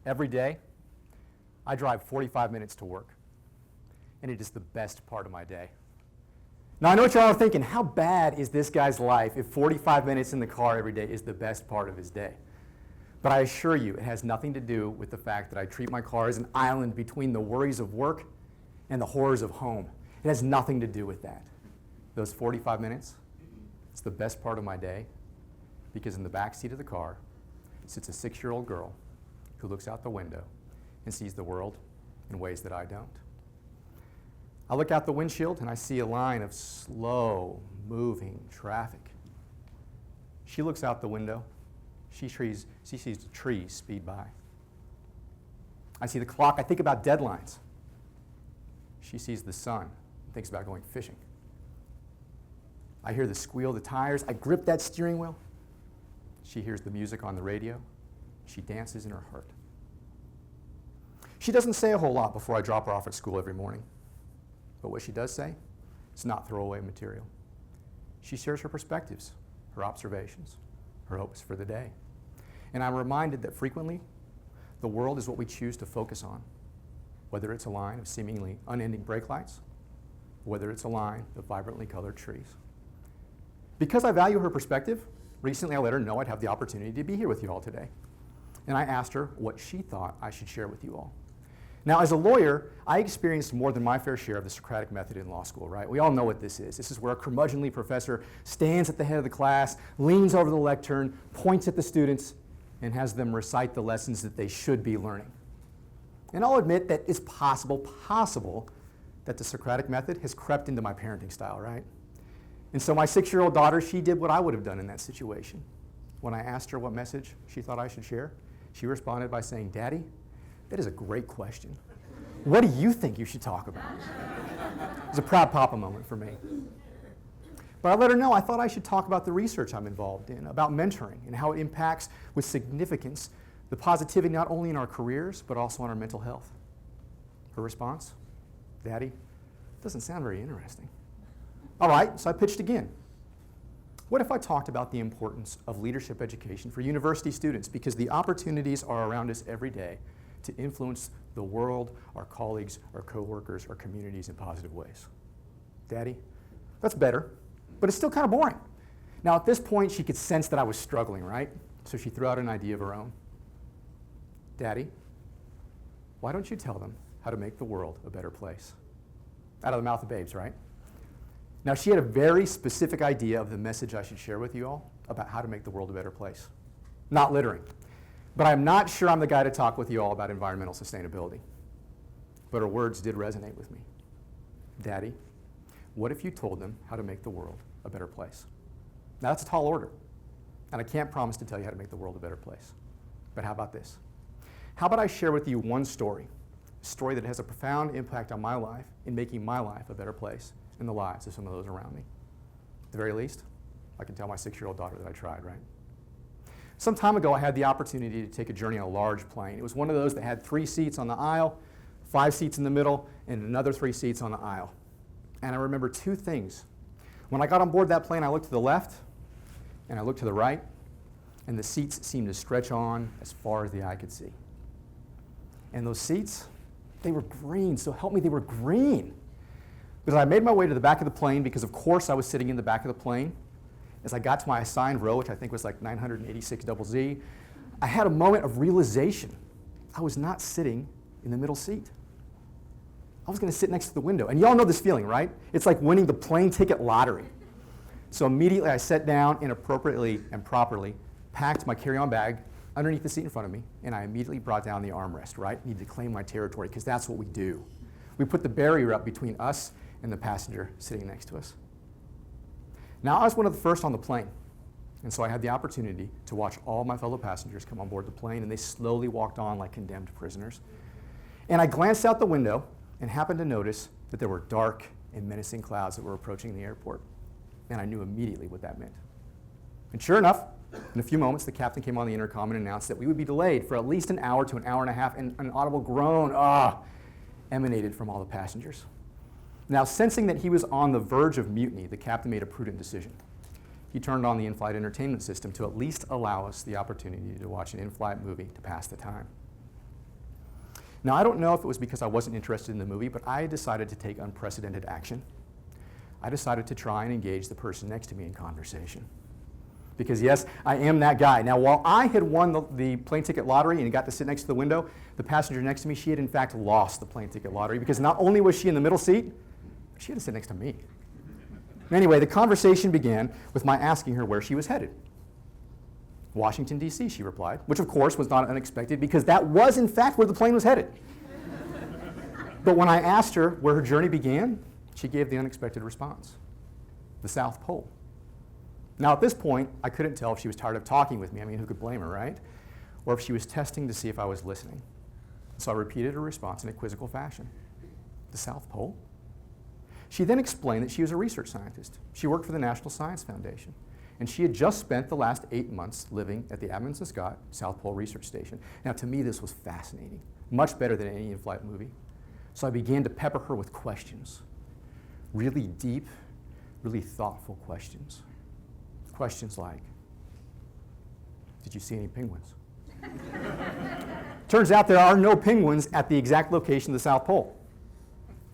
Every day, I drive 45 minutes to work, and it is the best part of my day. Now, I know what y'all are thinking, how bad is this guy's life if 45 minutes in the car every day is the best part of his day? But I assure you, it has nothing to do with the fact that I treat my car as an island between the worries of work and the horrors of home. It has nothing to do with that. Those 45 minutes, it's the best part of my day, because in the back seat of the car sits a 6-year-old girl who looks out the window and sees the world in ways that I don't. I look out the windshield and I see a line of slow-moving traffic. She looks out the window. She sees the trees speed by. I see the clock. I think about deadlines. She sees the sun and thinks about going fishing. I hear the squeal of the tires. I grip that steering wheel. She hears the music on the radio. She dances in her heart. She doesn't say a whole lot before I drop her off at school every morning. But what she does say is not throwaway material. She shares her perspectives, her observations, her hopes for the day. And I'm reminded that frequently, the world is what we choose to focus on, whether it's a line of seemingly unending brake lights, whether it's a line of vibrantly colored trees. Because I value her perspective, recently I let her know I'd have the opportunity to be here with you all today. And I asked her what she thought I should share with you all. Now, as a lawyer, I experienced more than my fair share of the Socratic method in law school, right? We all know what this is. This is where a curmudgeonly professor stands at the head of the class, leans over the lectern, points at the students, and has them recite the lessons that they should be learning. And I'll admit that it's possible that the Socratic method has crept into my parenting style, right? And so my 6-year-old daughter, she did what I would have done in that situation. When I asked her what message she thought I should share, she responded by saying, "Daddy, that is a great question. What do you think you should talk about?" It was a proud papa moment for me. But I let her know I thought I should talk about the research I'm involved in, about mentoring and how it impacts with significance the positivity not only in our careers, but also on our mental health. Her response, "Daddy, doesn't sound very interesting." All right, so I pitched again. What if I talked about the importance of leadership education for university students, because the opportunities are around us every day to influence the world, our colleagues, our coworkers, our communities in positive ways? "Daddy, that's better, but it's still kind of boring." Now, at this point, she could sense that I was struggling, right? So she threw out an idea of her own. "Daddy, why don't you tell them how to make the world a better place?" Out of the mouth of babes, right? Now, she had a very specific idea of the message I should share with you all about how to make the world a better place. Not littering. But I'm not sure I'm the guy to talk with you all about environmental sustainability. But her words did resonate with me. "Daddy, what if you told them how to make the world a better place?" Now, that's a tall order. And I can't promise to tell you how to make the world a better place. But how about this? How about I share with you one story, a story that has a profound impact on my life in making my life a better place and the lives of some of those around me. At the very least, I can tell my 6-year-old daughter that I tried, right? Some time ago, I had the opportunity to take a journey on a large plane. It was one of those that had 3 seats on the aisle, 5 seats in the middle, and another 3 seats on the aisle. And I remember 2 things. When I got on board that plane, I looked to the left, and I looked to the right, and the seats seemed to stretch on as far as the eye could see. And those seats, they were green, so help me, they were green. But I made my way to the back of the plane, because of course I was sitting in the back of the plane. As I got to my assigned row, which I think was like 986ZZ, I had a moment of realization. I was not sitting in the middle seat. I was going to sit next to the window. And y'all know this feeling, right? It's like winning the plane ticket lottery. So immediately I sat down and appropriately and properly packed my carry-on bag underneath the seat in front of me, and I immediately brought down the armrest, right? Needed to claim my territory, because that's what we do. We put the barrier up between us and the passenger sitting next to us. Now, I was one of the first on the plane, and so I had the opportunity to watch all my fellow passengers come on board the plane, and they slowly walked on like condemned prisoners. And I glanced out the window and happened to notice that there were dark and menacing clouds that were approaching the airport, and I knew immediately what that meant. And sure enough, in a few moments, the captain came on the intercom and announced that we would be delayed for at least an hour to an hour and a half, and an audible groan emanated from all the passengers. Now, sensing that he was on the verge of mutiny, the captain made a prudent decision. He turned on the in-flight entertainment system to at least allow us the opportunity to watch an in-flight movie to pass the time. Now, I don't know if it was because I wasn't interested in the movie, but I decided to take unprecedented action. I decided to try and engage the person next to me in conversation. Because yes, I am that guy. Now, while I had won the plane ticket lottery and got to sit next to the window, the passenger next to me, she had in fact lost the plane ticket lottery because not only was she in the middle seat, but she had to sit next to me. Anyway, the conversation began with my asking her where she was headed. Washington, D.C., she replied, which of course was not unexpected because that was in fact where the plane was headed. But when I asked her where her journey began, she gave the unexpected response: the South Pole. Now, at this point, I couldn't tell if she was tired of talking with me. I mean, who could blame her, right? Or if she was testing to see if I was listening. So I repeated her response in a quizzical fashion: the South Pole? She then explained that she was a research scientist. She worked for the National Science Foundation, and she had just spent the last 8 months living at the Amundsen Scott South Pole Research Station. Now, to me, this was fascinating, much better than any in-flight movie. So I began to pepper her with questions, really deep, really thoughtful questions. Questions like, did you see any penguins? Turns out there are no penguins at the exact location of the South Pole.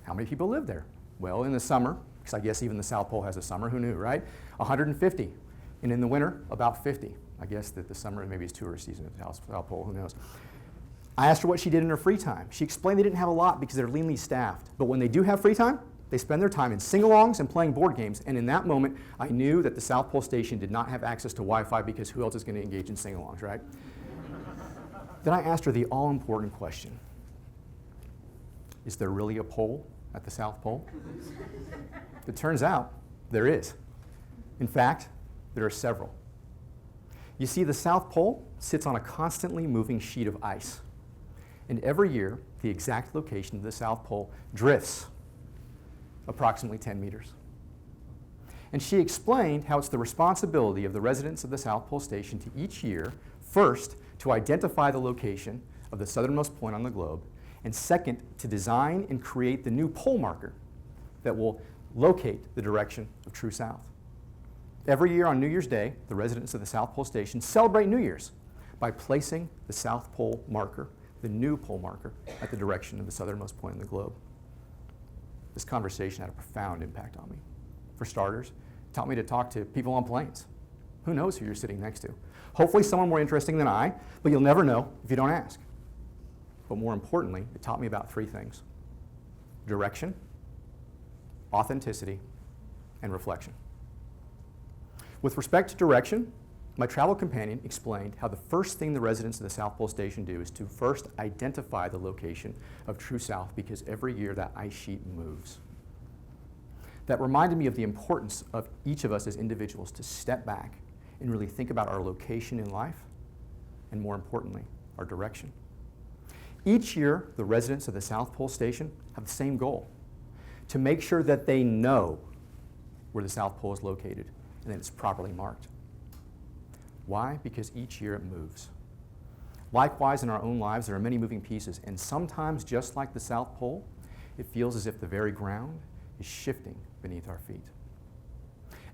How many people live there? Well, in the summer, because I guess even the South Pole has a summer, who knew, right? 150. And in the winter, about 50. I guess that the summer maybe is tourist season at the South Pole, who knows? I asked her what she did in her free time. She explained they didn't have a lot because they're leanly staffed. But when they do have free time, they spend their time in sing-alongs and playing board games. And in that moment, I knew that the South Pole Station did not have access to Wi-Fi because who else is going to engage in sing-alongs, right? Then I asked her the all-important question: is there really a pole at the South Pole? It turns out there is. In fact, there are several. You see, the South Pole sits on a constantly moving sheet of ice. And every year, the exact location of the South Pole drifts approximately 10 meters. And she explained how it's the responsibility of the residents of the South Pole Station to each year, first, to identify the location of the southernmost point on the globe, and second, to design and create the new pole marker that will locate the direction of true south. Every year on New Year's Day, the residents of the South Pole Station celebrate New Year's by placing the South Pole marker, the new pole marker, at the direction of the southernmost point in the globe. This conversation had a profound impact on me. For starters, it taught me to talk to people on planes. Who knows who you're sitting next to? Hopefully someone more interesting than I, but you'll never know if you don't ask. But more importantly, it taught me about 3 things: direction, authenticity, and reflection. With respect to direction, my travel companion explained how the first thing the residents of the South Pole Station do is to first identify the location of true south, because every year that ice sheet moves. That reminded me of the importance of each of us as individuals to step back and really think about our location in life, and more importantly, our direction. Each year, the residents of the South Pole Station have the same goal: to make sure that they know where the South Pole is located and that it's properly marked. Why? Because each year it moves. Likewise, in our own lives, there are many moving pieces, and sometimes, just like the South Pole, it feels as if the very ground is shifting beneath our feet.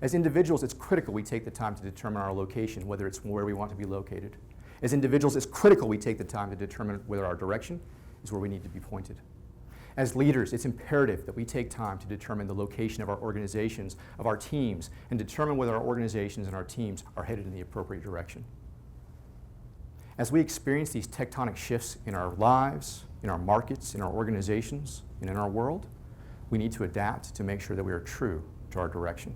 As individuals, it's critical we take the time to determine our location, whether it's where we want to be located. As individuals, it's critical we take the time to determine whether our direction is where we need to be pointed. As leaders, it's imperative that we take time to determine the location of our organizations, of our teams, and determine whether our organizations and our teams are headed in the appropriate direction. As we experience these tectonic shifts in our lives, in our markets, in our organizations, and in our world, we need to adapt to make sure that we are true to our direction.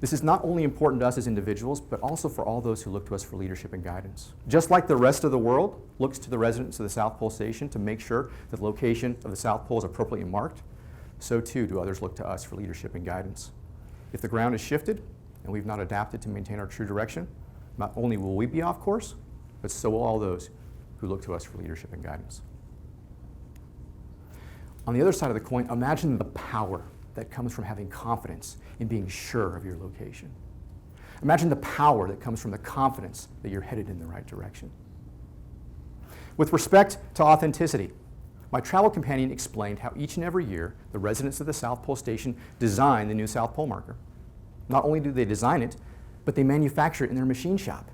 This is not only important to us as individuals, but also for all those who look to us for leadership and guidance. Just like the rest of the world looks to the residents of the South Pole Station to make sure that the location of the South Pole is appropriately marked, so too do others look to us for leadership and guidance. If the ground is shifted and we've not adapted to maintain our true direction, not only will we be off course, but so will all those who look to us for leadership and guidance. On the other side of the coin, imagine the power that comes from having confidence in being sure of your location. Imagine the power that comes from the confidence that you're headed in the right direction. With respect to authenticity, my travel companion explained how each and every year the residents of the South Pole Station design the new South Pole marker. Not only do they design it, but they manufacture it in their machine shop.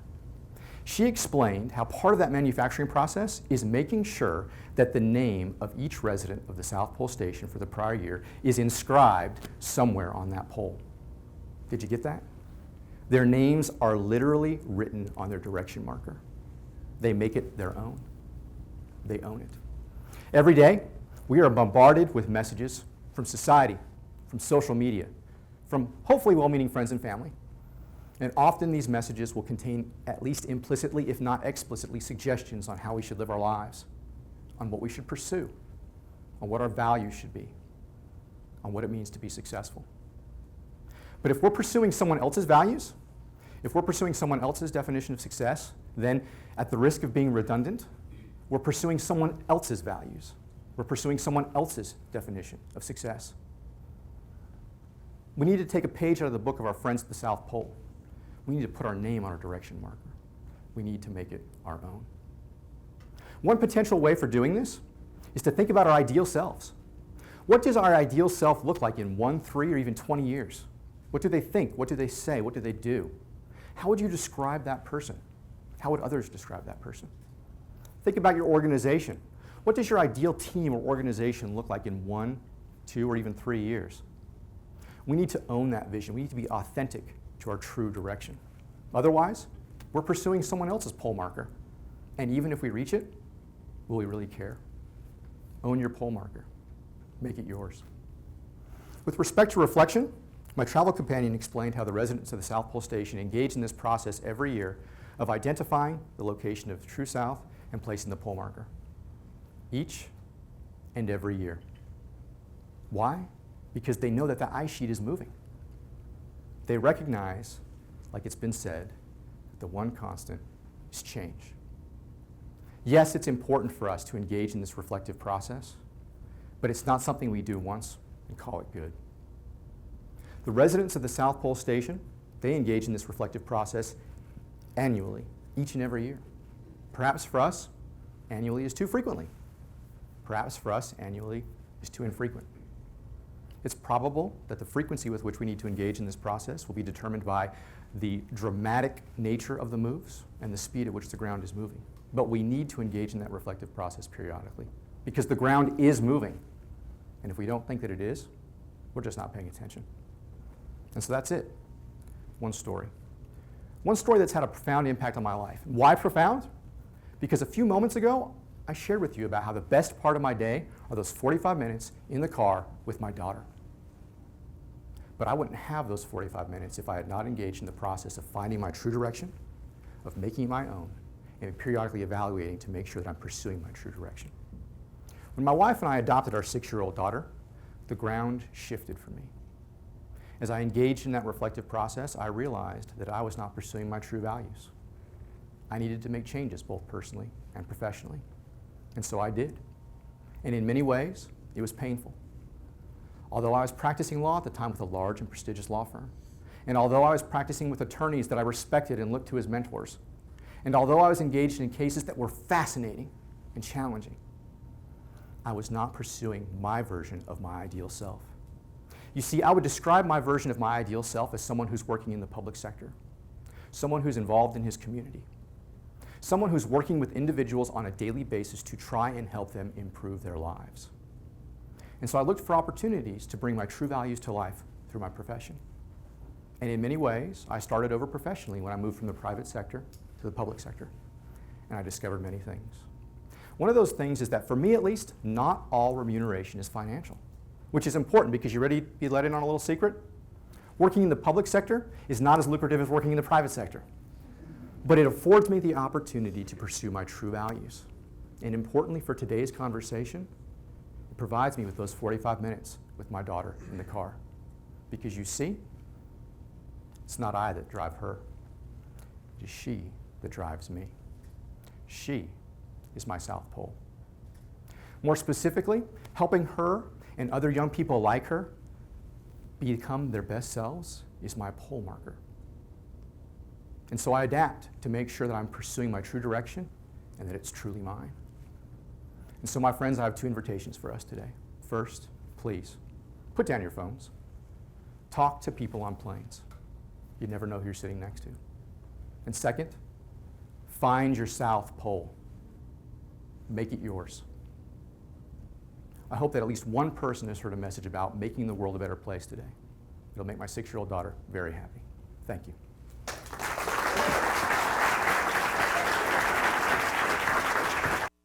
She explained how part of that manufacturing process is making sure that the name of each resident of the South Pole Station for the prior year is inscribed somewhere on that pole. Did you get that? Their names are literally written on their direction marker. They make it their own. They own it. Every day, we are bombarded with messages from society, from social media, from hopefully well-meaning friends and family. And often these messages will contain, at least implicitly, if not explicitly, suggestions on how we should live our lives, on what we should pursue, on what our values should be, on what it means to be successful. But if we're pursuing someone else's values, if we're pursuing someone else's definition of success, then at the risk of being redundant, we're pursuing someone else's values. We're pursuing someone else's definition of success. We need to take a page out of the book of our friends at the South Pole. We need to put our name on our direction marker. We need to make it our own. One potential way for doing this is to think about our ideal selves. What does our ideal self look like in 1, 3, or even 20 years? What do they think? What do they say? What do they do? How would you describe that person? How would others describe that person? Think about your organization. What does your ideal team or organization look like in 1, 2, or even 3 years? We need to own that vision. We need to be authentic to our true direction. Otherwise, we're pursuing someone else's pole marker. And even if we reach it, will we really care? Own your pole marker. Make it yours. With respect to reflection, my travel companion explained how the residents of the South Pole Station engage in this process every year of identifying the location of the true South and placing the pole marker. Each and every year. Why? Because they know that the ice sheet is moving. They recognize, like it's been said, that the one constant is change. Yes, it's important for us to engage in this reflective process, but it's not something we do once and call it good. The residents of the South Pole Station, they engage in this reflective process annually, each and every year. Perhaps for us, annually is too frequently. Perhaps for us, annually is too infrequent. It's probable that the frequency with which we need to engage in this process will be determined by the dramatic nature of the moves and the speed at which the ground is moving. But we need to engage in that reflective process periodically because the ground is moving. And if we don't think that it is, we're just not paying attention. And so that's it. One story. One story that's had a profound impact on my life. Why profound? Because a few moments ago, I shared with you about how the best part of my day are those 45 minutes in the car with my daughter. But I wouldn't have those 45 minutes if I had not engaged in the process of finding my true direction, of making it my own, and periodically evaluating to make sure that I'm pursuing my true direction. When my wife and I adopted our 6-year-old daughter, the ground shifted for me. As I engaged in that reflective process, I realized that I was not pursuing my true values. I needed to make changes both personally and professionally. And so I did. And in many ways, it was painful. Although I was practicing law at the time with a large and prestigious law firm, and although I was practicing with attorneys that I respected and looked to as mentors, and although I was engaged in cases that were fascinating and challenging, I was not pursuing my version of my ideal self. You see, I would describe my version of my ideal self as someone who's working in the public sector, someone who's involved in his community, someone who's working with individuals on a daily basis to try and help them improve their lives. And so I looked for opportunities to bring my true values to life through my profession. And in many ways, I started over professionally when I moved from the private sector to the public sector. And I discovered many things. One of those things is that, for me at least, not all remuneration is financial, which is important because you ready to be let in on a little secret? Working in the public sector is not as lucrative as working in the private sector. But it affords me the opportunity to pursue my true values. And importantly for today's conversation, it provides me with those 45 minutes with my daughter in the car. Because you see, it's not I that drive her. It is she that drives me. She is my South Pole. More specifically, helping her and other young people like her become their best selves is my pole marker. And so I adapt to make sure that I'm pursuing my true direction and that it's truly mine. And so, my friends, I have 2 invitations for us today. First, please, put down your phones. Talk to people on planes. You never know who you're sitting next to. And second, Find your South Pole. Make it yours. I hope that at least one person has heard a message about making the world a better place today. It'll make my 6-year-old daughter very happy. Thank you.